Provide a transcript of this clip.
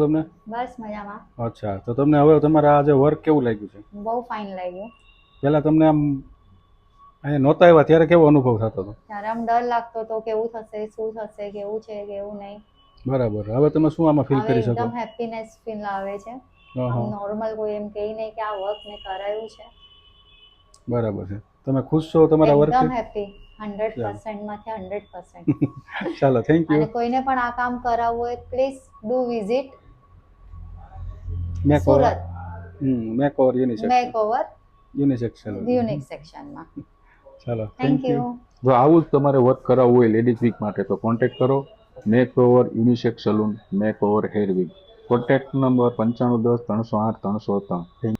તમને બસ મજામાં. અચ્છા, તો તમને હવે તમારા આ જે વર્ક કેવું લાગ્યું છે? બહુ ફાઇન લાગ્યું. પહેલા તમને આમ અહીંયા નહોતા આવ્યા ત્યારે કેવો અનુભવ થતો હતો? ત્યારે આમ ડર લાગતો હતો કેવું થશે, શું થશે, કેવું છે, કેવું નહીં. બરાબર. હવે તમે શું આમાં ફીલ હવે કરી શકો? એકદમ હેપીનેસ ફીલ આવે છે. હા આમ હા, નોર્મલ કોઈ એમ કહે નહીં કે આ વર્ક મેં કરાયું છે. બરાબર છે. તમે ખુશ છો તમારા એકદમ વર્કથી? હેપી, ચાલો 100% માંથી 100%. ચાલો, થેન્ક યુ. અને કોઈને પણ આ કામ કરાવવું હોય please do visit make over. Surat make over unisex. Make over unisex salon. Unique સેક્શનમાં. ચાલો, થેન્ક થેન્ક યુ. યુ. જો આવું જ તમારે વર્ક કરાવવું હોય લેડીઝ વીક માટે તો કોન્ટેક્ટ કરો make over unisex salon make over hair week. Contact number 9510 308 303.